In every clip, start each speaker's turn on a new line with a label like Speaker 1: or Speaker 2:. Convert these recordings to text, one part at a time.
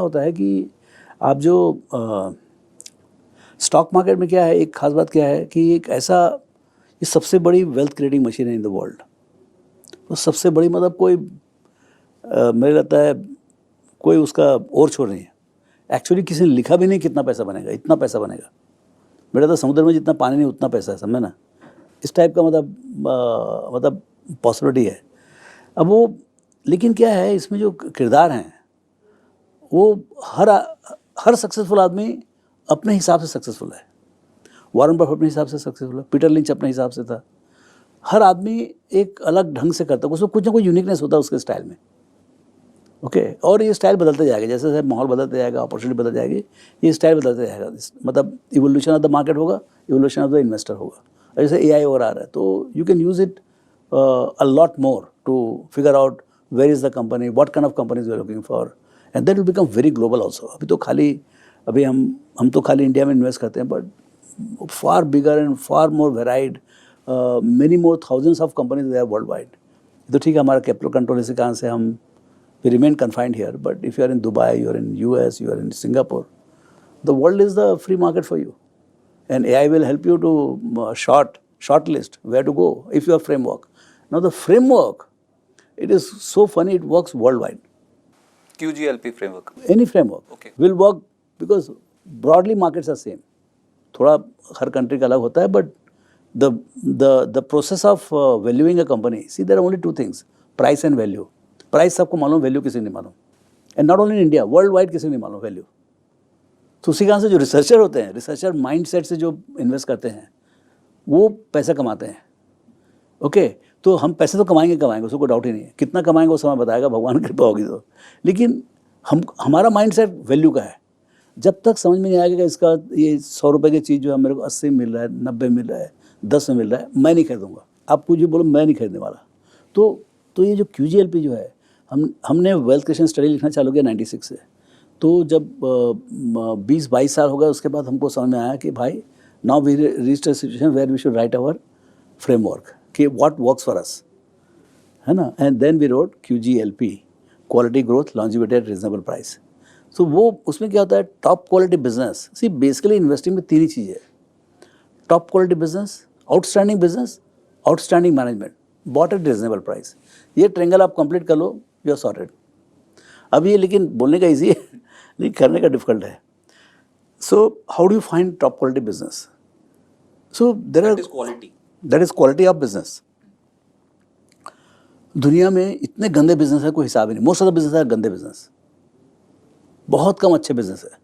Speaker 1: होता है कि आप जो स्टॉक मार्केट में क्या है, एक खास बात क्या है कि एक ऐसा, ये सबसे बड़ी वेल्थ क्रिएटिंग मशीन है इन द वर्ल्ड। तो सबसे बड़ी मतलब कोई मुझे लगता है कोई उसका और छोर नहीं है। एक्चुअली किसी ने लिखा भी नहीं कितना पैसा बनेगा, इतना पैसा बनेगा। मेरा तो समुद्र में जितना पानी नहीं उतना पैसा है, समझे ना। इस टाइप का मतलब पॉसिबिलिटी है। अब वो लेकिन क्या है, इसमें जो किरदार हैं वो हर सक्सेसफुल आदमी अपने हिसाब से सक्सेसफुल है। वॉरेन बफेट अपने हिसाब से सक्सेसफुल है, पीटर लिंच अपने हिसाब से था। हर आदमी एक अलग ढंग से करता है, उसमें कुछ ना कुछ यूनिकनेस होता है उसके स्टाइल में। ओके और ये स्टाइल बदलते जाएगा, जैसे जैसे माहौल बदलते जाएगा, अपॉर्चुनिटी बदल जाएगी, ये स्टाइल बदलते जाएगा। मतलब इवोल्यूशन ऑफ द मार्केट होगा, इवोल्यूशन ऑफ द इन्वेस्टर होगा। और जैसे एआई और आ रहा है तो you can use it a lot more to figure out where is the company, what kind of companies we are looking for, and that will become very global also. अभी हम तो खाली इंडिया में इन्वेस्ट करते हैं, but far bigger and far more varied, many more thousands of companies they are world wide. तो ठीक है, हमारा कैपिटल कंट्रोल इसी कारण से हम we remain confined here, but if you are in Dubai, you are in US, you are in Singapore, the world is the free market for you, and AI will help you to shortlist where to go if you have framework. Now the framework, it is so funny, it works worldwide.
Speaker 2: QGLP framework,
Speaker 1: any framework
Speaker 2: okay,
Speaker 1: will work because broadly markets are same. थोड़ा हर country का अलग होता है, but the process of valuing a company, see there are only two things, price and value. Price सबको मालूम, value किसी नहीं मालूम, and not only in India, world wide किसी नहीं मालूम वैल्यू। तो उसी कारण से जो रिसर्चर होते हैं, रिसर्चर माइंडसेट से जो इन्वेस्ट करते हैं वो पैसा कमाते हैं। ओके तो हम पैसे तो कमाएंगे, उसको कोई डाउट ही नहीं है। कितना कमाएंगे वो समय बताएगा, भगवान की कृपा होगी तो। लेकिन हमारा माइंडसेट वैल्यू का है। जब तक समझ में नहीं आएगा कि इसका ये 100 रुपये की चीज़ जो है मेरे को 80 मिल रहा है, 90 मिल रहा है, 10 में मिल रहा है, मैं नहीं खरीदूँगा। आप कुछ भी बोलो, मैं नहीं खरीदने वाला। तो ये जो QGLP जो है, हमने वेल्थ क्रिएशन स्टडी लिखना चालू किया 96 से। तो जब 20-22 साल हो गए, उसके बाद हमको समझ में आया कि भाई now we reached a situation where we should write our framework कि व्हाट वर्क्स फॉर अस, है ना। And then we wrote QGLP, quality growth longevity at reasonable price. तो वो उसमें क्या होता है, top quality business. See basically investing में 3 ही चीज़ें है, top quality business, outstanding management, bought at reasonable price. ये ट्रेंगल आप कंप्लीट कर लो, यू आर सॉर्टेड। अब ये लेकिन बोलने का ईजी है लेकिन करने का डिफिकल्ट है। So how do you find top quality business? So there are, that is quality of business. दुनिया में इतने गंदे बिजनेस है, कोई हिसाब ही नहीं। मोस्ट ऑफ द बिजनेस है गंदे बिजनेस, बहुत कम अच्छे बिजनेस है।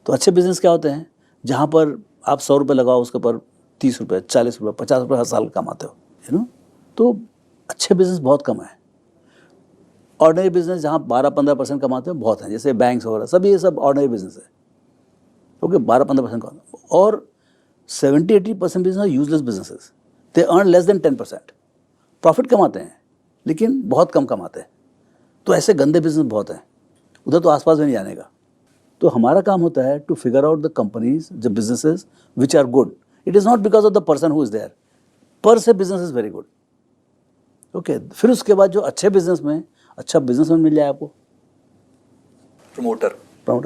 Speaker 1: तो अच्छे बिजनेस क्या होते हैं, जहाँ पर आप 100 रुपये लगाओ, उसके ऊपर 30 रुपये, 40 रुपये, 50 रुपये हर साल कमाते हो, यू नो। तो अच्छे बिजनेस बहुत कम है। ऑर्डिनरी बिजनेस जहाँ 12-15% कमाते हो बहुत हैं, जैसे बैंक्स वगैरह, सब ये सब ऑर्डिनरी बिजनेस है। ओके 12-15% कमाते, और 70-80% business useless businesses, they earn less than 10%। Profit कमाते हैं लेकिन बहुत कम कमाते हैं। तो ऐसे गंदे बिजनेस बहुत हैं, उधर तो आसपास में नहीं जाने का। तो हमारा काम होता है to figure out the companies, the businesses which are good. It is not because of the person who is there, per se business is very good. Okay फिर उसके बाद जो अच्छे बिजनेस में अच्छा बिजनेसमैन मिल जाए आपको, प्रमोटर,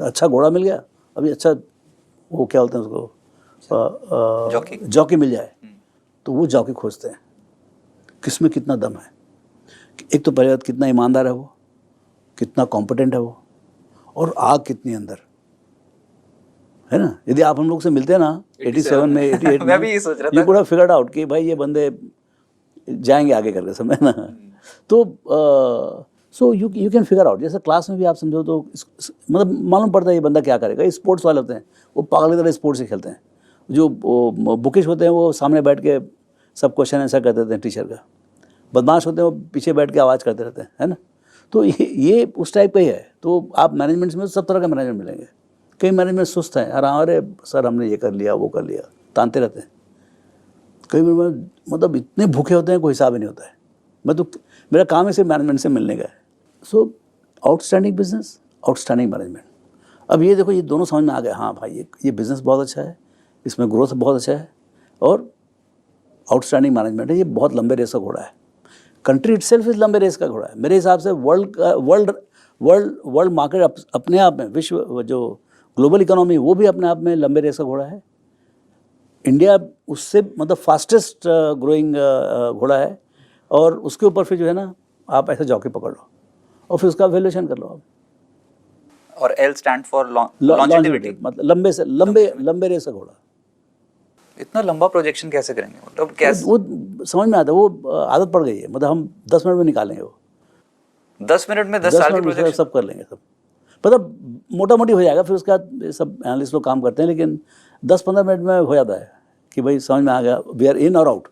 Speaker 1: अच्छा घोड़ा मिल गया, अभी अच्छा वो क्या बोलते हैं उसको, जॉकी मिल जाए, तो वो जॉकी खोजते हैं किसमें कितना दम है। एक तो पहले कितना ईमानदार है वो, कितना कॉम्पिटेंट है वो, और आग कितनी अंदर है ना। यदि आप हम लोग से मिलते हैं ना 87 में 88 में,
Speaker 2: मैं भी ये सोच रहा था,
Speaker 1: ये पूरा फिगर्ड आउट कि भाई ये बंदे जाएंगे आगे करके, समझे ना। तो so you can figure out. जैसे क्लास में भी आप समझो तो मतलब मालूम पड़ता है ये बंदा क्या करेगा। स्पोर्ट्स वाले होते हैं, वो पागल की तरह स्पोर्ट्स ही खेलते हैं। जो बुकिश होते हैं वो सामने बैठ के सब क्वेश्चन आंसर करते रहते हैं टीचर का। बदमाश होते हैं वो पीछे बैठ के आवाज़ करते रहते हैं, है ना। तो ये उस टाइप का ही है। तो आप मैनेजमेंट में सब तरह का मैनेजमेंट मिलेंगे। कई मैनेजमेंट सुस्त हैं, अरे सर हमने ये कर लिया, वो कर लिया, तानते रहते हैं। कई मतलब इतने भूखे होते हैं, कोई हिसाब ही नहीं होता है। मेरा काम है सिर्फ मैनेजमेंट से मिलने का है। सो आउटस्टैंडिंग बिजनेस, आउटस्टैंडिंग मैनेजमेंट। अब ये देखो, ये दोनों समझ में आ गए। हाँ भाई ये बिज़नेस बहुत अच्छा है, इसमें ग्रोथ बहुत अच्छा है, और आउटस्टैंडिंग मैनेजमेंट है। ये बहुत लंबे रेस का घोड़ा है। कंट्री इटसेल्फ इज लंबे रेस का घोड़ा है। मेरे हिसाब से वर्ल्ड मार्केट अपने आप में, विश्व जो ग्लोबल इकोनॉमी वो भी अपने आप में लंबे रेस का घोड़ा है। इंडिया उससे मतलब फास्टेस्ट ग्रोइंग घोड़ा है, और उसके ऊपर फिर जो है ना आप ऐसे जॉकी पकड़ लो और फिर उसका वैल्यूएशन कर लो आप।
Speaker 2: और L स्टैंड फॉर लॉन्जेविटी,
Speaker 1: मतलब लंबे रेस का घोड़ा।
Speaker 2: इतना लंबा प्रोजेक्शन कैसे करेंगे, मतलब कैसे?
Speaker 1: वो समझ में आता है, वो आदत पड़ गई है, मतलब हम 10 मिनट में निकालेंगे वो।
Speaker 2: 10 मिनट में 10 साल की प्रोजेक्शन
Speaker 1: सब कर लेंगे सब, मतलब मोटा मोटी हो जाएगा। फिर उसके बाद सब एनालिस्ट लोग काम करते हैं, लेकिन 10-15 मिनट में हो जाता है कि भाई समझ में आ गया, वी आर इन और आउट।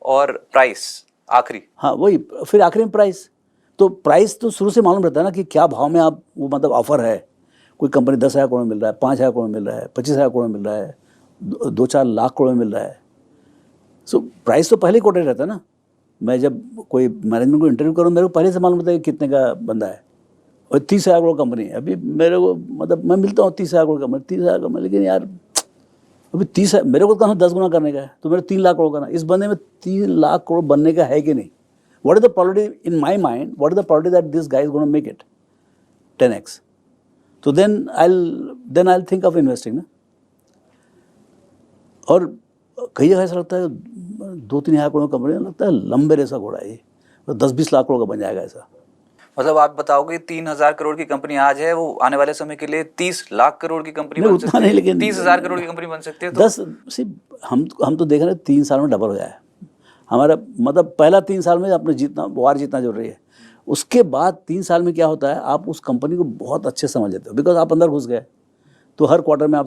Speaker 2: और प्राइस आखिरी?
Speaker 1: हाँ वही, फिर आखिरी में प्राइस। तो प्राइस तो शुरू से मालूम रहता है ना कि क्या भाव में आप वो मतलब ऑफर है। कोई कंपनी 10,000 करोड़ में मिल रहा है, 5,000 करोड़ में मिल रहा है, 25,000 करोड़ में मिल रहा है, 2-4 लाख करोड़ में मिल रहा है। सो प्राइस तो पहले ही कोटेड रहता है ना। मैं जब कोई मैनेजमेंट को इंटरव्यू करूँ, मेरे को पहले से मालूम होता है कि कितने का बंदा है। और 30,000 करोड़ कंपनी है अभी मेरे को, मतलब मैं मिलता हूँ 30,000 करोड़ कंपनी, 30,000 कंपनी, लेकिन यार अभी 30 मेरे को कहा 10 गुना करने का है, तो मेरे 3 लाख करोड़ करना। इस बंदे में 3 लाख करोड़ बनने का है कि नहीं? What is the probability in my mind, what is the probability that this guy is gonna make it 10x? तो then I think of investing ना। और कई जगह ऐसा लगता है 2-3 हज़ार करोड़ कंपनी, लगता है लंबे रेस का घोड़ा है ये, तो 10-20 लाख करोड़ का बन जाएगा ऐसा।
Speaker 2: मतलब आप बताओगे 3,000 करोड़ की कंपनी आज है, वो आने वाले समय के लिए 30 लाख करोड़ की कंपनी बन सकती है?
Speaker 1: नहीं, लेकिन
Speaker 2: 30,000 करोड़ की कंपनी बन सकती है। तो
Speaker 1: 10 हम तो देख रहे हैं 3 साल में डबल हो जाए हमारा। मतलब पहला 3 साल में अपने वार जीतना जरूरी है। उसके बाद 3 साल में क्या होता है, आप उस कंपनी को बहुत अच्छे समझ लेते हो, बिकॉज आप अंदर घुस गए। तो हर क्वार्टर में आप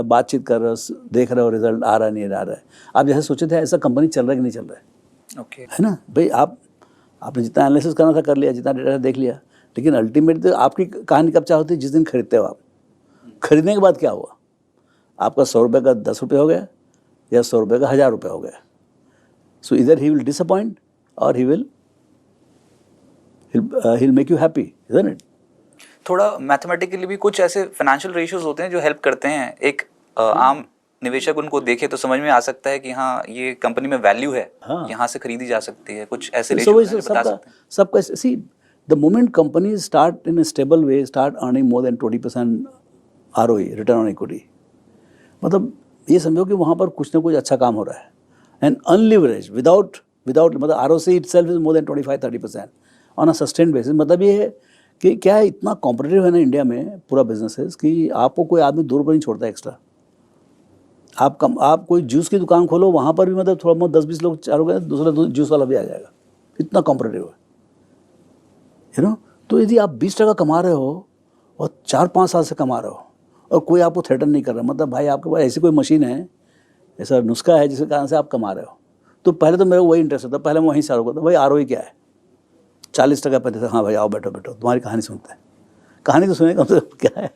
Speaker 1: बातचीत कर रहे हो, देख रहे हो रिजल्ट आ रहा है नहीं आ रहा है। आप जैसे सोचे थे ऐसा कंपनी चल रहा है कि नहीं चल रहा है।
Speaker 2: ओके,
Speaker 1: है ना भाई, आपने जितना एनालिसिस करना था कर लिया, जितना डेटा देख लिया, लेकिन अल्टीमेट तो आपकी कहानी कब चाह होती है? जिस दिन खरीदते हो आप। खरीदने के बाद क्या हुआ? आपका 100 रुपये का 10 रुपये हो गया, या 100 रुपये का 1000 रुपये हो गया। सो इधर ही विल डिसअपॉइंट और he will make you happy, isn't it?
Speaker 2: थोड़ा मैथमेटिकली भी कुछ ऐसे फाइनेंशियल रेशियोज होते हैं जो हेल्प करते हैं। एक आम निवेशक उनको देखे तो समझ में आ सकता है कि हाँ ये कंपनी में वैल्यू है,
Speaker 1: हाँ।
Speaker 2: यहाँ से खरीदी जा सकती है। कुछ ऐसे
Speaker 1: So
Speaker 2: रेशियोज हैं जो बता सकते हैं?
Speaker 1: सबका see the moment companies start in a stable way, start earning more than 20% ROE, return on equity, मतलब ये समझो कि वहाँ पर कुछ ना कुछ अच्छा काम हो रहा है। एंड अनलिवरेज विदाउट मतलब ROC itself is more than 25-30% on a sustained basis. मतलब ये है कि क्या है, इतना कॉम्पिटिटिव है ना इंडिया में पूरा बिजनेसेस, कि आपको कोई आदमी 2 रुपये नहीं छोड़ता एक्स्ट्रा। आप कोई जूस की दुकान खोलो, वहाँ पर भी मतलब थोड़ा बहुत 10-20 लोग चारोगे, दूसरा जूस वाला भी आ जाएगा, इतना कॉम्पिटिटिव है, यू नो। तो यदि आप 20% कमा रहे हो और 4-5 साल से कमा रहे हो और कोई आपको थ्रेटन नहीं कर रहा, मतलब भाई आपके पास ऐसी कोई मशीन है, ऐसा नुस्खा है जिसके कारण से आप कमा रहे हो, तो पहले तो मेरे को वही इंटरेस्ट होता, पहले मैं वहीं से होता भाई ROE क्या है, 40% पैसे था, हाँ भाई आओ बैठो तुम्हारी कहानी सुनते हैं। कहानी तो सुने कम से कम, क्या है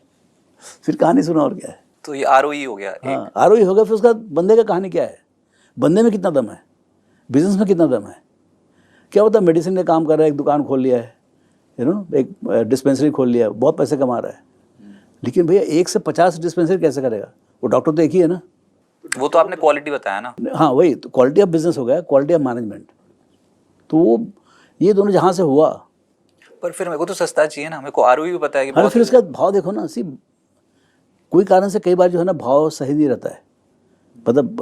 Speaker 1: फिर कहानी सुना और क्या है।
Speaker 2: तो ये ROE हो गया।
Speaker 1: हाँ ROE हो गया, फिर उसका बंदे का कहानी क्या है, बंदे में कितना दम है, बिजनेस में कितना दम है। क्या होता है, मेडिसिन का काम कर रहा है, एक दुकान खोल लिया है, यू नो, एक डिस्पेंसरी खोल लिया है, बहुत पैसे कमा रहा है, लेकिन भैया 1 से 50 डिस्पेंसरी कैसे करेगा? वो डॉक्टर तो एक ही है ना।
Speaker 2: वो तो आपने क्वालिटी बताया ना।
Speaker 1: हाँ वही तो क्वालिटी ऑफ बिजनेस हो गया, क्वालिटी ऑफ मैनेजमेंट। तो वो ये दोनों जहाँ से हुआ।
Speaker 2: पर फिर मेरे को तो सस्ता चाहिए ना, मेरे को ROE भी पता है कि
Speaker 1: हाँ,
Speaker 2: बहुत।
Speaker 1: फिर उसका भाव देखो ना, कोई कारण से कई बार जो है ना भाव सही नहीं रहता है। मतलब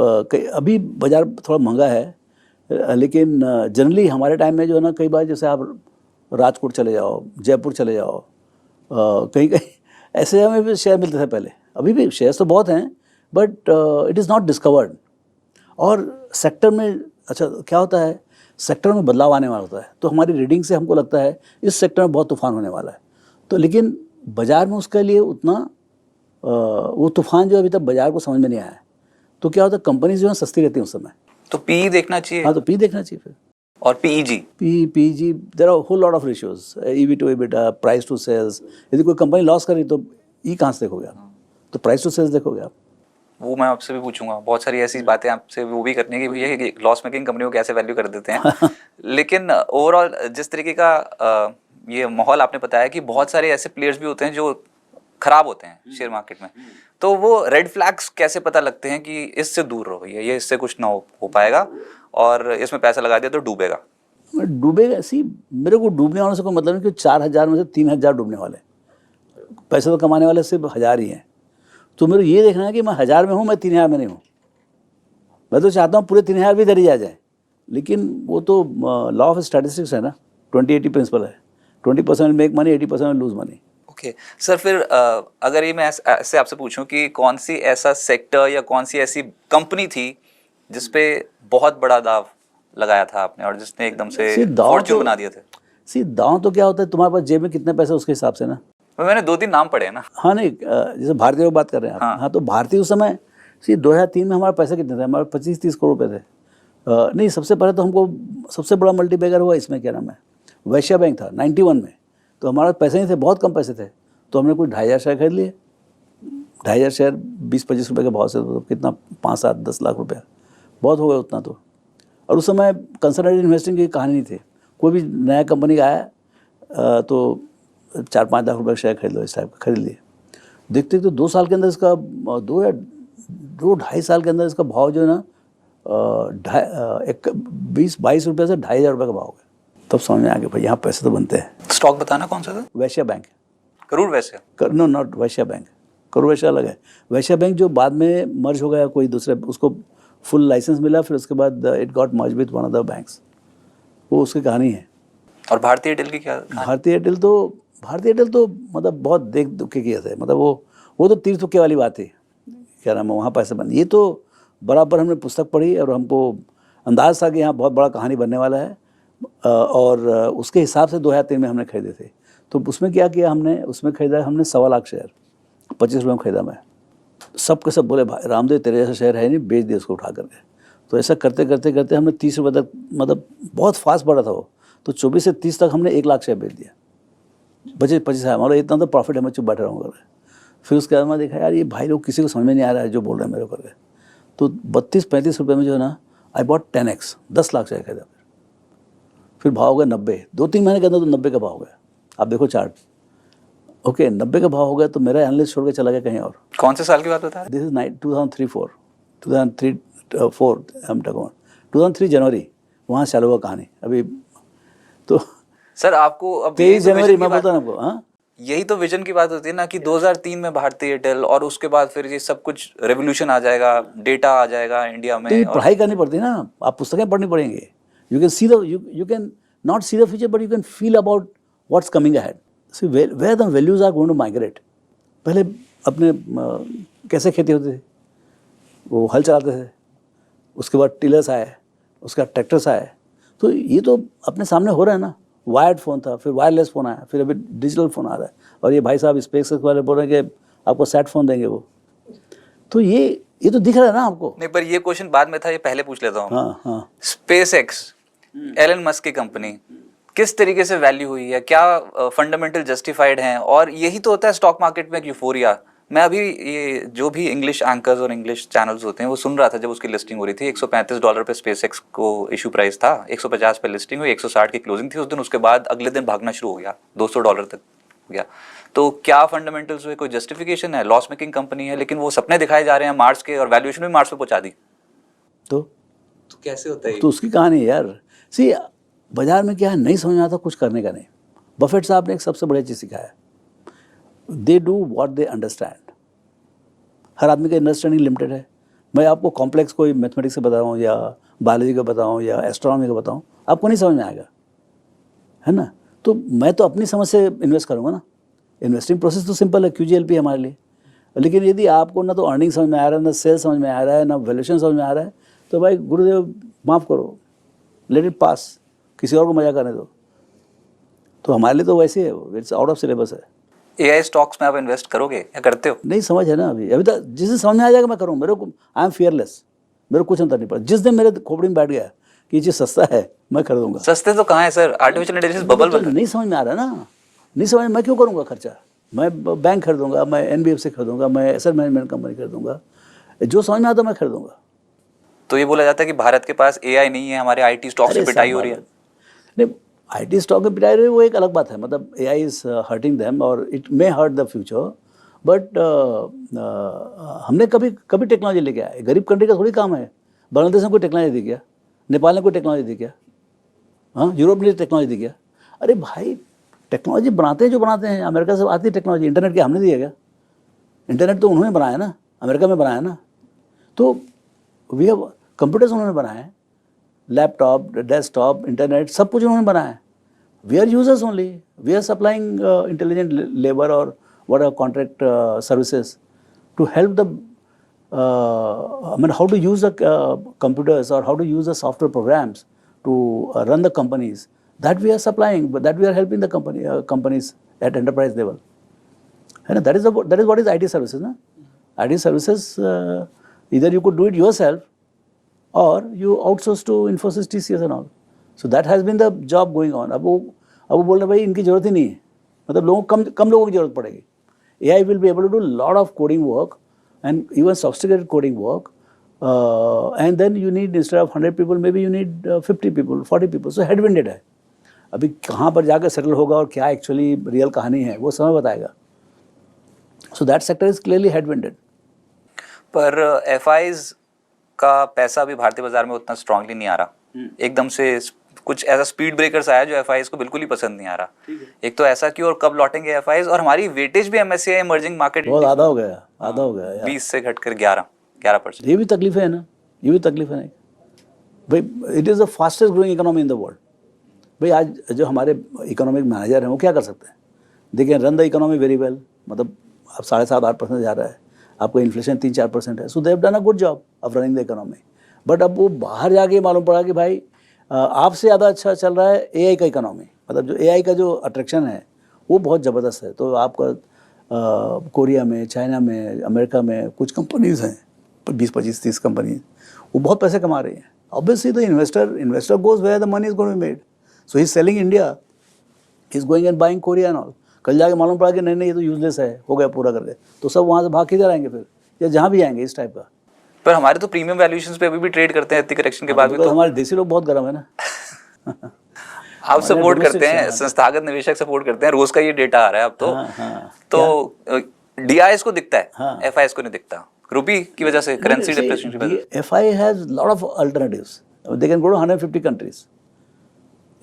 Speaker 1: अभी बाजार थोड़ा महंगा है, लेकिन जनरली हमारे टाइम में जो है ना, कई बार जैसे आप राजकोट चले जाओ, जयपुर चले जाओ, कहीं कहीं ऐसे हमें भी शेयर मिलते थे पहले। अभी भी शेयर्स तो बहुत हैं, but it is not discovered. और सेक्टर में अच्छा क्या होता है, सेक्टर में बदलाव आने वाला होता है, तो हमारी रीडिंग से हमको लगता है इस सेक्टर में बहुत तूफान होने वाला है। तो लेकिन बाज़ार में उसके लिए उतना वो तूफान जो अभी तक बाज़ार को समझ में नहीं आया है। तो क्या होता है, कंपनीज जो है सस्ती रहती है उस समय।
Speaker 2: तो PE देखना चाहिए।
Speaker 1: हाँ, तो PE देखना चाहिए फिर।
Speaker 2: और PEG,
Speaker 1: PEG, there are whole lot of ratios, EV to EBITDA, price to sales. यदि कोई कंपनी लॉस करी तो कहाँ से देखोगे आप? तो प्राइस टू सेल्स देखोगे आप।
Speaker 2: वो मैं आपसे भी पूछूंगा, बहुत सारी ऐसी बातें आपसे वो भी करनी है कि भैया लॉस मेकिंग कंपनियों को कैसे वैल्यू कर देते हैं। लेकिन ओवरऑल जिस तरीके का ये माहौल आपने बताया कि बहुत सारे ऐसे प्लेयर्स भी होते हैं जो खराब होते हैं शेयर मार्केट में, तो वो रेड फ्लैग्स कैसे पता लगते हैं कि इससे दूर रहो, ये इससे कुछ ना हो पाएगा और इसमें पैसा लगा दिया तो डूबेगा?
Speaker 1: मैं डूबेगा, सी मेरे को डूबने वालों से कोई मतलब नहीं कि 4,000 में से 3,000 डूबने वाले, पैसे तो कमाने वाले सिर्फ 1,000 ही हैं। तो मेरे ये देखना है कि मैं 1,000 में हूँ, मैं 3,000 में नहीं हूँ। मैं तो चाहता हूँ पूरे 3,000 भी इधर ही आ जाए, लेकिन वो तो लॉ ऑफ स्टैटिस्टिक्स है ना, 20-80 प्रिंसिपल है। 20% make money, 80% lose money.
Speaker 2: Okay sir, फिर अगर ये मैं ऐसे आपसे पूछूं कि कौन सी ऐसा सेक्टर या कौन सी ऐसी कंपनी थी जिसपे बहुत बड़ा दाव लगाया था आपने और जिसने एकदम से फॉर्च्यून बना दिए थे?
Speaker 1: सी दांव तो क्या होता है, तुम्हारे पास जेब में कितने पैसे उसके हिसाब से ना।
Speaker 2: मैंने 2-3 नाम पढ़े हैं ना।
Speaker 1: हाँ नहीं, जैसे भारतीय की बात कर रहे हैं आप।
Speaker 2: हाँ।
Speaker 1: हाँ तो भारतीय उस समय सी 2003 में हमारे पैसे कितने थे, हमारे 25-30 करोड़ रुपए थे। नहीं, सबसे पहले तो हमको सबसे बड़ा मल्टीबैगर हुआ इसमें, क्या नाम है, वैश्य बैंक था 91 में। तो हमारे पैसे नहीं थे, बहुत कम पैसे थे, तो हमने कुछ 2,500 शेयर खरीद लिए। 2,500 शेयर 20-25 रुपये के भाव से, तो कितना 5-7-10 लाख रुपया बहुत हो गया उतना तो। और उस समय कंसल्टेंट इन्वेस्टिंग की कहानी नहीं थी, कोई भी नया कंपनी का आया तो 4-5 लाख रुपये का शेयर खरीद लो, इस टाइप का खरीद लिए। देखते तो 2 साल के अंदर इसका 2-2.5 साल के अंदर इसका भाव जो है ना 20-22 रुपये से 2,500 रुपये का भाव हो गया। तब समझ में आ गया भाई यहाँ पैसे तो बनते हैं।
Speaker 2: स्टॉक बताना कौन सा था?
Speaker 1: वैश्य bank.
Speaker 2: Karur Vysya?
Speaker 1: No, not Vysya bank, Karur Vysya अलग है। वैश्य बैंक जो बाद में मर्ज हो गया कोई दूसरे, उसको फुल लाइसेंस मिला, फिर उसके बाद it got merge with one of the banks, वो उसकी कहानी है।
Speaker 2: और भारतीय एयरटेल की क्या कहानी?
Speaker 1: भारतीय एयरटेल तो मतलब बहुत देख दुख के किए थे, मतलब वो तो तीर तुक्के वाली बात थी, क्या नाम है, वहाँ पैसे बन। ये तो बराबर हमने पुस्तक पढ़ी और हमको अंदाज़ था कि यहाँ बहुत बड़ा कहानी बनने वाला है, और उसके हिसाब से 2003 में हमने खरीदे थे। तो उसमें क्या किया हमने, उसमें खरीदा हमने 1.25 लाख शेयर, 25 रुपये में खरीदा मैं। सब के सब बोले भाई रामदेव तेरे जैसा शेयर है नहीं, बेच दिया उसको उठा करके। तो ऐसा करते करते करते हमने 30 रुपये तक, मतलब बहुत फास्ट बढ़ा था वो, तो 24 से 30 तक हमने 1 लाख शेयर बेच दिया, बचे 25 है, मतलब इतना तो प्रॉफिट है, मैं चुप बैठा रहूँगा। फिर उसके बाद मैं देखा यार ये भाई लोग किसी को समझ में नहीं आ रहा है जो बोल रहे हैं मेरे करके। तो 32-35 रुपये में जो है ना, I bought 10x, 10 lakh share खरीदा। फिर भाव हो गया 90, 2-3 महीने के अंदर तो 90 का भाव हो गया। आप देखो चार्ट, ओके 90 का भाव हो गया, तो मेरा एनालिस्ट छोड़ के चला गया कहीं और।
Speaker 2: कौन से साल की बात बता रहे?
Speaker 1: दिस इज 2003-4 हम टक 2003 जनवरी, वहाँ चालू हुआ कहानी अभी तो।
Speaker 2: सर आपको अब
Speaker 1: 23 जनवरी मैं बोलता हूँ आपको। हाँ,
Speaker 2: यही तो विजन की बात होती है ना कि 2003 में भारतीय एयरटेल, और उसके बाद फिर ये सब कुछ रेवोल्यूशन आ जाएगा, डेटा आ जाएगा इंडिया में।
Speaker 1: तो ये पढ़ाई करनी पड़ती है ना, आप पुस्तकें पढ़नी पड़ेंगे। You can see the you can not see the future, but you can feel about what's coming ahead. See where the values are going to migrate. पहले अपने कैसे खेती होती थी, वो हल चलाते थे, उसके बाद टिलर्स आए, उसके बाद ट्रैक्टर्स आए। तो ये तो अपने सामने हो रहा है ना। वायर्ड फ़ोन था, फिर वायरलेस फ़ोन आया, फिर अभी डिजिटल फ़ोन आ रहा है, और ये भाई साहब स्पेस वाले बोल रहे हैं कि आपको सेट फ़ोन देंगे वो। तो ये तो दिख रहा है ना आपको।
Speaker 2: नहीं, पर ये क्वेश्चन बाद में था, ये पहले पूछ लेता हूँ।
Speaker 1: हाँ।
Speaker 2: SpaceX, एलन मस्क की कंपनी, किस तरीके से वैल्यू हुई है, क्या फंडामेंटल जस्टिफाइड हैं? और यही तो होता है स्टॉक मार्केट में एक यूफोरिया। मैं अभी ये जो भी इंग्लिश एंकर्स और इंग्लिश चैनल्स होते हैं वो सुन रहा था जब उसकी लिस्टिंग हो रही थी। $135 पे SpaceX को इशू प्राइस था, 150 पे लिस्टिंग हुई, 160 की क्लोजिंग थी उस दिन। उसके बाद अगले दिन भागना शुरू हो गया, $200 तक हो गया। तो क्या फंडामेंटल्स हुए, कोई जस्टिफिकेशन है? लॉस मेकिंग कंपनी है, लेकिन वो सपने दिखाए जा रहे हैं मार्स के, और वैल्यूएशन भी मार्स पे पहुंचा दी।
Speaker 1: तो
Speaker 2: कैसे होता है?
Speaker 1: तो उसकी कहानी है यार। सी बाजार में क्या है, नहीं समझ में आता कुछ करने का नहीं। बफेट साहब ने एक सबसे बढ़िया चीज़ सिखाया, they do what they understand. हर आदमी का अंडरस्टैंडिंग लिमिटेड है। मैं आपको कॉम्प्लेक्स कोई मैथमेटिक्स का बताऊँ या बायोलॉजी का बताऊँ या एस्ट्रोनॉमी का बताऊँ, आपको नहीं समझ में आएगा, है ना। तो मैं तो अपनी समझ से इन्वेस्ट करूँगा ना। इन्वेस्टिंग प्रोसेस तो सिंपल है, QGLP है हमारे लिए। लेकिन यदि आपको ना तो अर्निंग समझ में आ रहा है, ना सेल समझ में आ रहा है, ना वैल्यूएशन समझ में आ रहा है, तो भाई गुरुदेव माफ़ करो, लेट इट पास, किसी और को मजा करने दो। तो हमारे लिए तो वैसे है, इट्स आउट ऑफ सिलेबस है।
Speaker 2: AI स्टॉक्स में आप इन्वेस्ट करोगे या करते हो?
Speaker 1: नहीं समझ है ना अभी तक। जिस दिन समझ में आ जाएगा मैं करूँ। मेरे को आई एम फियरलेस, मेरे को कुछ अंतर नहीं पड़ा। जिस दिन मेरे खोपड़ी में बैठ गया कि ये चीज़ सस्ता है, मैं खरीदूंगा।
Speaker 2: सस्ते तो कहाँ है सर, आर्टिफिशियल इंटेलिजेंस बबल बन रहा है।
Speaker 1: नहीं समझ में आ रहा ना, नहीं समझ, मैं क्यों करूँगा खर्चा। मैं बैंक खरीदूंगा, मैं NBFC खरीदूंगा, मैं एसेट मैनेजमेंट कंपनी खरीदूंगा, जो समझ में आता मैं खरीदूंगा।
Speaker 2: तो ये बोला जाता है कि भारत के पास AI नहीं है, हमारे IT स्टॉक से पिटाई हो रही है।
Speaker 1: नहीं, IT स्टॉक में पिटाई रही है वो एक अलग बात है। मतलब AI इज हर्टिंग देम और it may hurt the future, but हमने कभी टेक्नोलॉजी लेके आए। गरीब कंट्री का थोड़ी काम है। बांग्लादेश ने कोई टेक्नोलॉजी दी क्या? नेपाल ने कोई टेक्नोलॉजी दी क्या? हाँ, यूरोप ने टेक्नोलॉजी दी क्या? अरे भाई, टेक्नोलॉजी बनाते हैं जो बनाते हैं, अमेरिका से आती है टेक्नोलॉजी। इंटरनेट क्या हमने दिया क्या? इंटरनेट तो उन्होंने बनाया ना, अमेरिका में बनाया ना। तो वी हैव कंप्यूटर्स उन्होंने बनाए हैं, लैपटॉप, डेस्कटॉप, इंटरनेट, सब कुछ उन्होंने बनाया है। We are users only, we are supplying intelligent labour और what are contract services to help the I mean how to use the computers or how to use the software programs to run the companies, that we are supplying, but that we are helping the companies at enterprise level. And that is what is IT services, na? IT services, either you could do it yourself or you outsource to Infosys, TCS and all. So that has been the job going on. अब वो बोल रहे भाई इनकी जरूरत ही नहीं है, मतलब लोगों कम लोगों की जरूरत पड़ेगी. AI will be able to do a lot of coding work and even sophisticated coding work, and then you need, instead of 100 people, maybe you need 50 people, 40 people. So headwinded है. अभी कहाँ पर जाकर सेटल होगा और क्या actually real कहानी है वो समय बताएगा. So that sector is clearly headwinded.
Speaker 2: पर FIs का पैसा भी भारतीय बाजार में उतना स्ट्रांगली नहीं आ रहा. एकदम से कुछ ऐसा स्पीड ब्रेकर्स आया जो FIs को बिल्कुल ही पसंद नहीं आ रहा. एक तो ऐसा क्यों, और कब लौटेंगे FIs, और हमारी वेटेज भी MSCI इमर्जिंग मार्केट
Speaker 1: बहुत आधा हो गया यार.
Speaker 2: 20 से घटकर 11%.
Speaker 1: ये भी तकलीफ है ना, ये भी तकलीफ है ना भाई. It is the fastest growing economy in the world. भाई आज जो हमारे इकोनॉमिक मैनेजर हैं वो क्या कर सकते हैं? देखिए, run the economy very well, मतलब अब 7.5-8% जा रहा है, आपको इन्फ्लेशन 3-4% है. So they have done a good job of running the economy. But अब वो बाहर जाके मालूम पड़ा कि भाई आपसे ज़्यादा अच्छा चल रहा है AI का इकोनॉमी. मतलब जो AI का जो अट्रैक्शन है वो बहुत ज़बरदस्त है. तो आपका कोरिया में, चाइना में, अमेरिका में कुछ कंपनीज हैं, 20-25-30 कंपनीज, वो बहुत पैसे कमा रही हैं. Obviously the investor goes where the money is going to be made. So he is selling India, he is going and buying Korea and all. कल जाके मालूम पड़ा कि नहीं ये तो यूजलेस है, हो गया पूरा करके, तो सब वहाँ से भाग किधर आएंगे फिर, या जहाँ भी आएंगे इस टाइप का.
Speaker 2: पर हमारे तो प्रीमियम वैल्यूएशंस पे अभी भी ट्रेड करते हैं इतनी करेक्शन के बाद भी. तो
Speaker 1: हमारे देसी लोग बहुत गर्म है ना.
Speaker 2: आप सपोर्ट करते हैं, संस्थागत निवेशक सपोर्ट करते हैं, रोज का ये डेटा आ रहा है अब तो. तो DIs को दिखता है, FIs को नहीं दिखता, रुपी की वजह से, करेंसी डिप्रिसिएशन की वजह से.
Speaker 1: FI has lot of alternatives. They can go to 150 countries.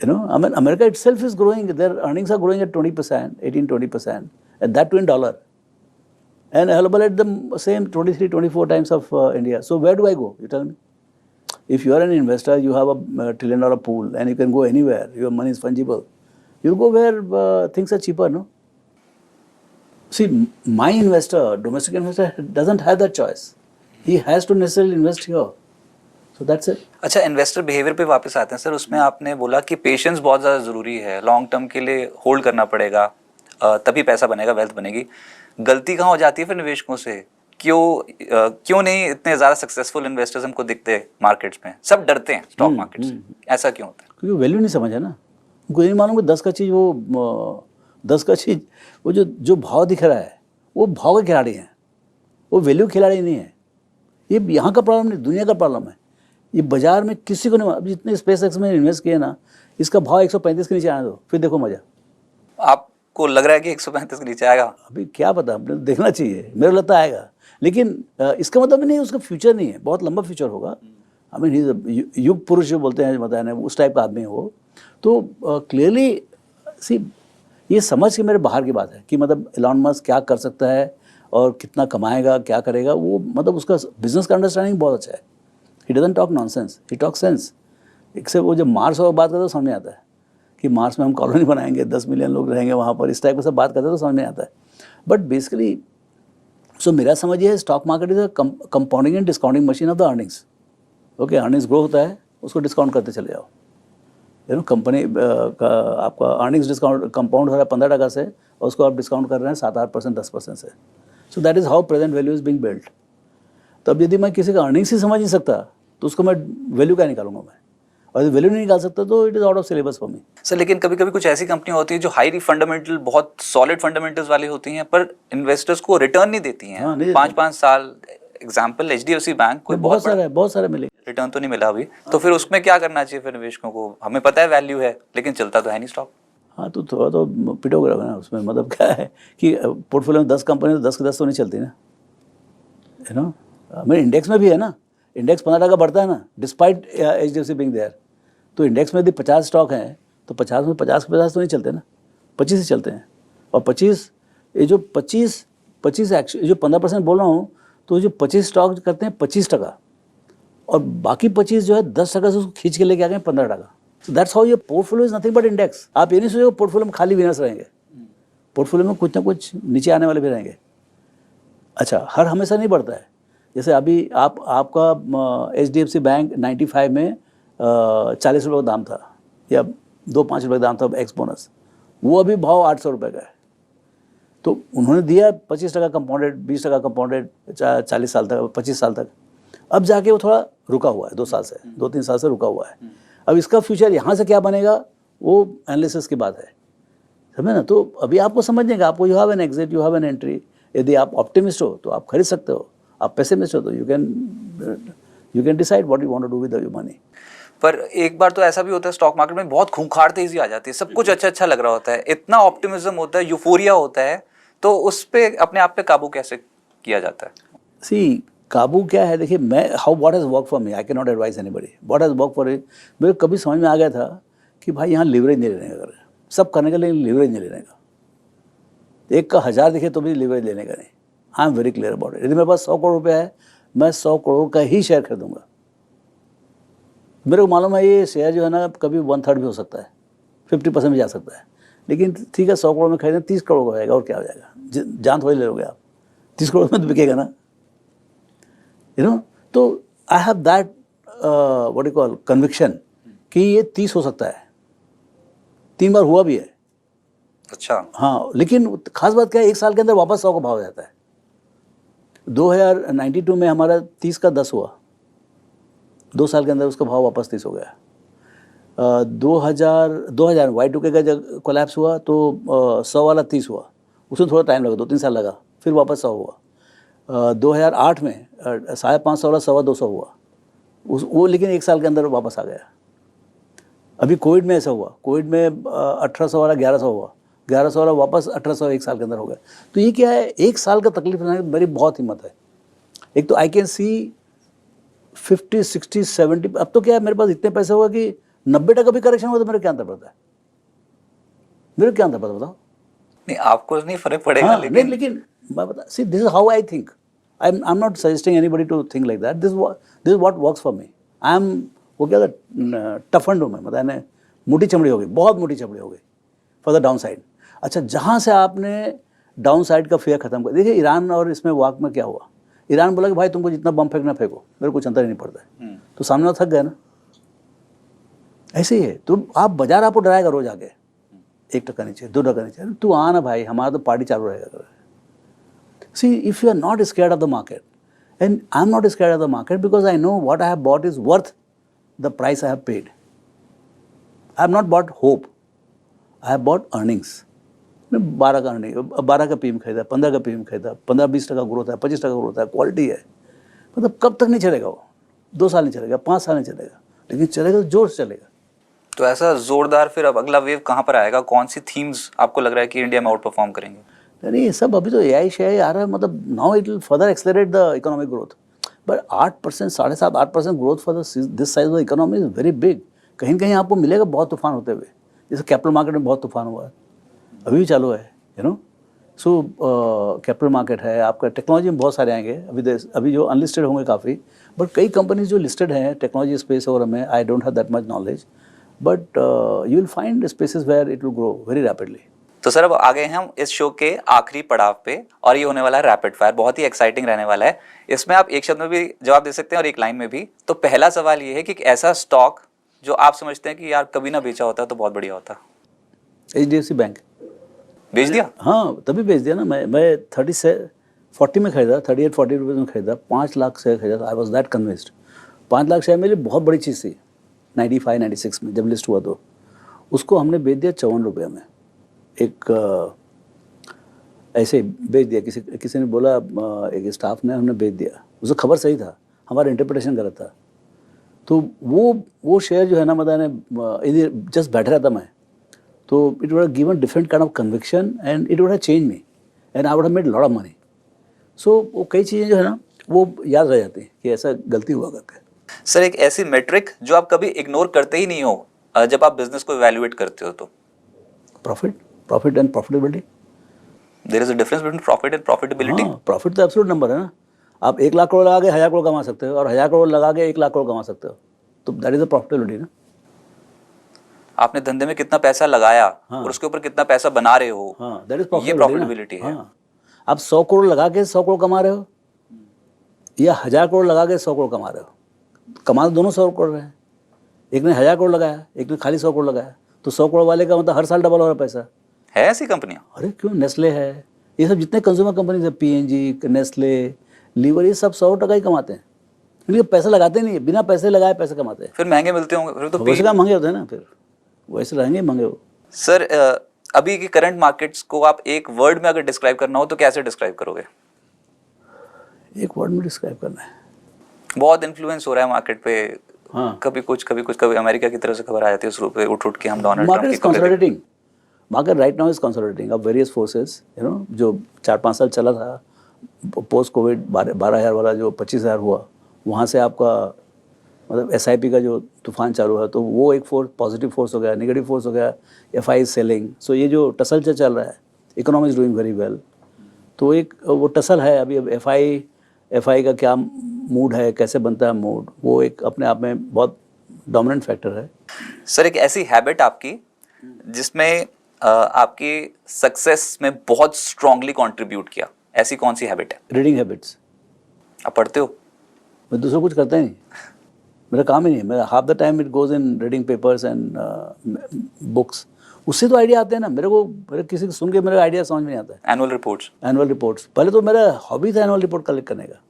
Speaker 1: You know, I mean, America itself is growing. Their earnings are growing at 20%, 18-20%, and that too in dollar. And available at the same 23-24 times of India. So where do I go? You tell me. If you are an investor, you have a $1 trillion pool, and you can go anywhere. Your money is fungible. You go where things are cheaper, no? See, my investor, domestic investor, doesn't have that choice. He has to necessarily invest here. So that's it.
Speaker 2: अच्छा, investor behaviour पे वापस आते हैं sir. उसमें आपने बोला कि patience बहुत ज़्यादा ज़रूरी है, लॉन्ग टर्म के लिए होल्ड करना पड़ेगा, तभी पैसा बनेगा, वेल्थ बनेगी. गलती कहाँ हो जाती है फिर निवेशकों से? क्यों नहीं इतने ज़्यादा सक्सेसफुल इन्वेस्टर्स हमको दिखते मार्केट्स में? सब डरते हैं स्टॉक मार्केट से. ऐसा क्यों होता है?
Speaker 1: क्योंकि वैल्यू नहीं समझा ना. उनको नहीं मालूम कि 10 का चीज़ वो जो भाव दिख रहा है वो भाव के खिलाड़ी हैं, वो वैल्यू खिलाड़ी नहीं है. ये यहाँ का प्रॉब्लम नहीं, दुनिया का प्रॉब्लम है. ये बाजार में किसी को नहीं. अब जितने SpaceX में इन्वेस्ट किए ना, इसका भाव 135 के नीचे आने दो, फिर देखो मजा.
Speaker 2: आपको लग रहा है कि 135 के नीचे आएगा?
Speaker 1: अभी क्या पता, देखना चाहिए. मेरे लगता है आएगा, लेकिन इसका मतलब नहीं उसका फ्यूचर नहीं है, बहुत लंबा फ्यूचर होगा. आई मीन युग पुरुष जो बोलते हैं, बताया ना, उस टाइप का आदमी है वो. तो क्लियरली सी, ये समझ के मेरे बाहर की बात है कि मतलब एलन मस्क क्या कर सकता है और कितना कमाएगा, क्या करेगा, वो मतलब उसका बिजनेस का अंडरस्टैंडिंग बहुत अच्छा है. He doesn't talk nonsense, he talk sense. Except वो जब मार्स और बात करते तो समझ में आता है कि मार्स में हम कॉलोनी बनाएंगे, 10 मिलियन लोग रहेंगे वहाँ पर, इस टाइप का सब बात करते तो समझ में आता है. बट बेसिकली सो मेरा समझिए, stock market is a compounding and discounting machine of the earnings. Okay, earnings grow होता है, उसको डिस्काउंट करते चले जाओ. यू नो, कंपनी का आपका अर्निंग्स डिस्काउंट कंपाउंड हो रहा है 15% से, और उसको आप डिस्काउंट कर रहे हैं 7-8%, 10% से. So that is how present value is being built. तब यदि मैं किसी का अर्निंग्स ही समझ नहीं सकता तो उसको मैं वैल्यू क्या निकालूंगा मैं, और वैल्यू नहीं निकाल सकता तो it is out of syllabus for me.
Speaker 2: Sir, लेकिन कभी कभी कुछ ऐसी कंपनियां होती हैं जो हाईली फंडामेंटल, बहुत सॉलिड फंडामेंटल्स वाली होती हैं, पर इन्वेस्टर्स को रिटर्न नहीं देती हैं. 5-5 साल, एग्जाम्पल HDFC बैंक, कोई बहुत
Speaker 1: सारे मिले,
Speaker 2: रिटर्न तो नहीं मिला अभी. तो फिर उसमें क्या करना चाहिए फिर निवेशकों को? हमें पता है वैल्यू है, लेकिन चलता तो है नहीं स्टॉक.
Speaker 1: हाँ, तो थोड़ा तो पिटोगे ना उसमें. मतलब क्या है कि पोर्टफोलियो में 10 कंपनी, तो 10 के 10 तो नहीं चलती ना. यू नो, मेरे इंडेक्स में भी है ना, इंडेक्स 15% बढ़ता है ना, डिस्पाइट HDFC बीइंग देयर. तो इंडेक्स में यदि 50 स्टॉक हैं तो 50 में 50 के 50 तो नहीं चलते ना, 25 ही चलते हैं। और 25 ये जो 25 एक्शन जो 15% बोल रहा हूँ, तो जो 25 स्टॉक करते हैं 25%, और बाकी 25 जो है 10% से उसको खींच के लेके आ गए 15%। So that's how your portfolio is nothing but index. आप ये नहीं सोचो पोर्टफोलियो में खाली विनर्स रहेंगे, पोर्टफोलियो में कुछ ना कुछ नीचे आने वाले भी रहेंगे। अच्छा, हर हमेशा नहीं बढ़ता है। जैसे अभी आपका HDFC बैंक 95 में 40 रुपये का दाम था, या 2-5 रुपये का दाम था एक्स बोनस, वो अभी भाव 800 रुपये का है। तो उन्होंने दिया 25% कंपाउंडेड, 20% कंपाउंडेड 40 साल तक, 25 साल तक। अब जाके वो थोड़ा रुका हुआ है, 2-3 साल से रुका हुआ है। अब इसका फ्यूचर यहाँ से क्या बनेगा वो एनालिसिस की बात है, समझे ना। तो अभी आपको समझने का, आपको you have an exit, you have an entry. यदि आप ऑप्टिमिस्ट हो तो आप खरीद सकते हो, आप पेसिमिस्ट हो तो you can decide what you want to do with your money.
Speaker 2: पर एक बार तो ऐसा भी होता है स्टॉक मार्केट में बहुत खूंखार तेजी आ जाती है, सब कुछ अच्छा लग रहा होता है, इतना ऑप्टिमिज्म होता है, यूफोरिया होता है, तो उस पे अपने आप पे काबू कैसे किया जाता है?
Speaker 1: सी काबू क्या है, देखिए मैं what has work for me, I can not advice anybody what has work for it. मेरे कभी समझ में आ गया था कि भाई यहाँ लिवरेज नहीं लेने का, सब करने के लिए लिवरेज नहीं लेने का। एक का 1000 दिखे तो भी लिवरेज लेने का नहीं। I am very clear about it. यदि मेरे पास 100 करोड़ रुपया है, मैं 100 करोड़ का ही शेयर खरीदूंगा। मेरे को मालूम है ये शेयर जो है ना कभी 1/3 भी हो सकता है, 50% भी जा सकता है, लेकिन ठीक है 100 करोड़ में खरीदें, 30 करोड़ का हो जाएगा, और क्या हो जाएगा, जान थोड़ी ले लोगे आप, 30 करोड़ में तो बिकेगा ना, यू नो। तो I have that what you call conviction कि ये 30 हो सकता है, 3 बार हुआ भी है।
Speaker 2: अच्छा,
Speaker 1: हाँ, लेकिन खास बात क्या है, 1 साल के अंदर वापस 100 का भाव हो जाता है। 2092 में हमारा 30 का 10 हुआ, 2 साल के अंदर उसका भाव वापस 30 हो गया। 2000 Y2K का जब कोलैप्स हुआ तो 100 वाला 30 हुआ, उसमें थोड़ा टाइम लगा, 2-3 साल लगा, फिर वापस 100 हुआ। 2008 में 550 वाला 200 हुआ, वो लेकिन 1 साल के अंदर वापस आ गया। अभी कोविड में ऐसा हुआ, कोविड में 1800 वाला 1100 हुआ, 1100 वाला वापस 1800 1 साल के अंदर हो गया। तो ये क्या है, 1 साल का तकलीफ लेने की मेरी बहुत हिम्मत है। एक तो आई कैन सी 50, 60, 70, अब तो क्या है मेरे पास इतने पैसे होगा कि 90% भी करेक्शन हुआ तो मेरे क्या अंतर पड़ता है, मेरे क्या अंतर पड़ता है बताओ।
Speaker 2: नहीं आपको नहीं फर्क पड़ेगा,
Speaker 1: हाँ,
Speaker 2: लेकिन
Speaker 1: मैं बता, see this is how I think, I am not suggesting anybody to think like that, this is what works for me. I am वो क्या टफंड हूँ मैं, मतलब मोटी चमड़ी हो गई, बहुत मोटी चमड़ी हो गई फॉर द डाउन साइड। अच्छा, जहाँ से आपने डाउन साइड का फेयर खत्म कर, देखिए ईरान और इसमें वाक में क्या हुआ, ईरान बोला कि भाई तुमको जितना बम फेंकना फेंको, मेरे को कुछ अंतर ही नहीं पड़ता है, तो सामने वाला थक गया ना। ऐसे ही है, तो आप बाजार आपको डराएगा रोज आके, 1% नीचे, 2% नीचे, तू आना भाई, हमारा तो पार्टी चालू रहेगा। See if you are not scared of the market, and I am not scared of the market because I know what I have bought is worth the price I have paid. I have not bought hope, I have bought earnings. 12 का earning, 12 का PM खरीदा, 15 का PM खरीदा, 15-20% growth है, 25% growth है, quality है। मतलब कब तक नहीं चलेगा वो, 2 साल नहीं चलेगा, 5 साल नहीं चलेगा, लेकिन चलेगा तो जोर से चलेगा।
Speaker 2: तो ऐसा जोरदार फिर अब अगला वेव कहाँ पर आएगा, कौन सी थीम्स आपको लग रहा है कि इंडिया में आउट परफॉर्म करेंगे?
Speaker 1: नहीं सब अभी तो AI शेयर आ रहा है, मतलब now it will further accelerate the economic growth, but 8%, 7.5% growth for this size of economy is very big. कहीं कहीं आपको मिलेगा बहुत तूफान होते हुए, जैसे कैपिटल मार्केट में बहुत तूफान हुआ है, अभी भी चालू है, you know. So capital market है आपका, टेक्नोलॉजी में बहुत सारे आएंगे, अभी जो अनलिस्टेड होंगे काफ़ी, बट कई कंपनीज जो लिस्टेड हैं टेक्नोलॉजी स्पेस और में, I don't have that much knowledge, but you will find spaces where it will grow very rapidly.
Speaker 2: तो सर अब आ गए हैं हम इस शो के आखिरी पड़ाव पे, और ये होने वाला है रैपिड फायर, बहुत ही एक्साइटिंग रहने वाला है। इसमें आप एक शब्द में भी जवाब दे सकते हैं और एक लाइन में भी। तो पहला सवाल ये है कि एक ऐसा स्टॉक जो आप समझते हैं कि यार कभी ना बेचा होता तो बहुत बढ़िया होता।
Speaker 1: HDFC बैंक
Speaker 2: बेच दिया?
Speaker 1: हाँ, तभी बेच दिया ना। मैं 30 से 40 में खरीदा, 38-40 रुपये में खरीदा, 5 लाख शेयर खरीदा। I was that convinced. 5 lakh share मेरे लिए बहुत बड़ी चीज़ थी 95-96 में जब लिस्ट हुआ, तो उसको हमने बेच दिया 54 रुपये में। एक ऐसे बेच दिया, किसी ने बोला, एक स्टाफ ने, हमने बेच दिया। उसको खबर सही था, हमारा इंटरप्रिटेशन गलत था। तो वो शेयर जो है ना, मतलब इधर जस्ट बैठ रहा था मैं, तो it would have given different kind of conviction and it would have change me and I would have made lot of money. So वो कई चीज़ें जो है ना वो याद रह जाती हैं कि ऐसा गलती हुआ करके।
Speaker 2: सर एक ऐसी मेट्रिक जो आप कभी इग्नोर करते ही नहीं हो जब आप बिजनेस को इवैल्यूएट करते हो तो?
Speaker 1: Profit and profitability.
Speaker 2: There is a difference between profit and profitability.
Speaker 1: हाँ, प्रॉफिट तो एब्सोल्यूट नंबर है ना। आप 1 लाख करोड़ लगा के 1000 करोड़ कमा सकते हो, और 1000 करोड़ लगा के 1 लाख करोड़ कमा सकते हो, तो दैट इज द प्रॉफिटेबिलिटी ना।
Speaker 2: आपने धंधे में कितना पैसा लगाया
Speaker 1: हाँ।
Speaker 2: और उसके ऊपर कितना पैसा बना रहे हो,
Speaker 1: हाँ, दैट इज
Speaker 2: ये प्रॉफिटेबिलिटी है।
Speaker 1: हाँ, आप 100 करोड़ लगा के 100 करोड़ कमा रहे हो, या 1000 करोड़ लगा के 100 करोड़ कमा रहे हो, कमा तो दोनों 100 करोड़ रहे हैं। एक ने 1000 करोड़ लगाया, एक ने खाली 100 करोड़ लगाया, तो 100 करोड़ वाले का मतलब हर साल डबल हो रहा है पैसा।
Speaker 2: है ऐसी कंपनियां?
Speaker 1: अरे क्यों, नेस्ले है, ये सब जितने कंज्यूमर कंपनीज है, पीएनजी, नेस्ले, लीवर, ये सब 100% ही कमाते हैं। इनके पैसा लगाते नहीं है, बिना पैसे लगाए पैसे कमाते हैं।
Speaker 2: फिर महंगे मिलते होंगे फिर तो
Speaker 1: वैसे का महंगे होते हैं ना, फिर वैसे रहेंगे महंगे हो।
Speaker 2: सर अभी की करंट मार्केट्स को आप एक वर्ड में अगर डिस्क्राइब करना हो तो कैसे डिस्क्राइब करोगे?
Speaker 1: एक वर्ड में डिस्क्राइब करना है,
Speaker 2: बहुत इन्फ्लुएंस हो रहा है मार्केट पे।
Speaker 1: हाँ।
Speaker 2: कभी कुछ कभी अमेरिका की तरफ से खबर आ जाती है, उस रूप पे उठ के हम डोनाल्ड
Speaker 1: मार्केट
Speaker 2: ट्रम्प
Speaker 1: इज
Speaker 2: की खबर देखते हैं।
Speaker 1: Consolidating. Market right now is consolidating of various forces, you know, जो 4-5 साल चला था पोस्ट कोविड, 12,000 वाला जो 25,000 हुआ, वहाँ से आपका मतलब SIP का जो तूफान चालू है, तो वो एक फोर्स, पॉजिटिव फोर्स हो गया, नेगेटिव फोर्स हो गया, FI इज सेलिंग। सो ये जो टसल चल रहा है, economy is doing very well, तो एक वो टसल है अभी। अब FI का क्या मूड है, कैसे बनता है मूड, वो एक अपने आप में बहुत डोमिनेंट फैक्टर है।
Speaker 2: सर एक ऐसी हैबिट आपकी जिसमें आपकी सक्सेस में बहुत स्ट्रांगली कंट्रीब्यूट किया, ऐसी कौन सी हैबिट है?
Speaker 1: Reading habits.
Speaker 2: आप पढ़ते हो?
Speaker 1: मैं दूसरा कुछ करता ही नहीं, मेरा काम ही नहीं है। मेरा half the time it goes in reading papers and books. उससे तो आइडिया आते हैं ना मेरे को, मेरे किसी को सुन के मेरा आइडिया समझ में नहीं आता है।
Speaker 2: Annual reports.
Speaker 1: एनुअल रिपोर्ट्स, पहले तो मेरा हॉबी था एनुअल रिपोर्ट कलेक्ट करने का।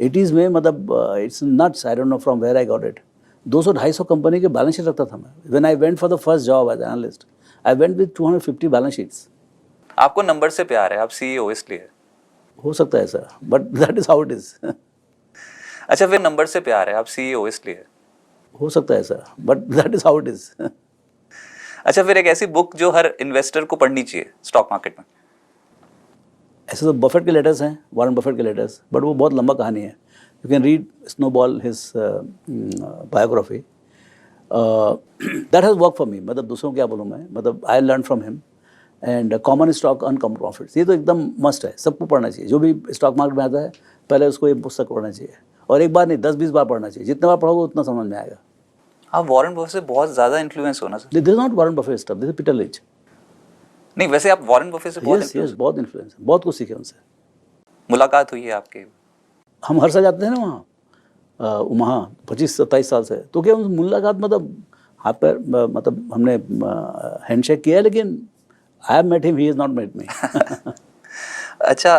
Speaker 1: 80s में, मतलब it's nuts, I don't know from where I got it. 200-250 company के बैलेंस शीट रखता था मैं। When I went for the first job as analyst, I went with 250 balance sheets.
Speaker 2: आपको number से प्यार है, आप CEO इसलिए?
Speaker 1: हो सकता है sir, but that is how it is.
Speaker 2: अच्छा फिर नंबर से प्यार है, आप CEO इसलिए?
Speaker 1: हो सकता है sir, but that is how it is.
Speaker 2: अच्छा फिर एक ऐसी बुक जो हर इन्वेस्टर को पढ़नी चाहिए स्टॉक मार्केट में?
Speaker 1: ऐसे तो बफेट के लेटर्स हैं, वॉरेन बफेट के लेटर्स, बट वो बहुत लंबा कहानी है। You can read snowball, his biography, that has work for me. मतलब दूसरों को क्या बोलूँ मैं, मतलब I learn from him. And common stock uncommon profits, ये तो एकदम मस्ट है, सबको पढ़ना चाहिए। जो भी स्टॉक मार्केट में आता है पहले उसको ये पुस्तक पढ़ना चाहिए, और एक बार नहीं 10-20 बार पढ़ना चाहिए। जितने बार पढ़ोगे उतना समझ में आएगा।
Speaker 2: आप वॉरेन बफेट से बहुत ज्यादा इन्फ्लुएंस होना sir.
Speaker 1: This is not Warren Buffett stuff, this is Peter lynch.
Speaker 2: नहीं वैसे आप वॉरेन बफेट से बहुत
Speaker 1: यस, बहुत इन्फ्लुएंस, बहुत कुछ सीखे उनसे।
Speaker 2: मुलाकात हुई है आपकी?
Speaker 1: हम हर साल जाते हैं ना वहाँ 25-27 साल से, तो क्या उस मुलाकात, मतलब हाथ पैर, मतलब हमने हैंडशेक किया है, लेकिन I have met him, he is not met me.
Speaker 2: अच्छा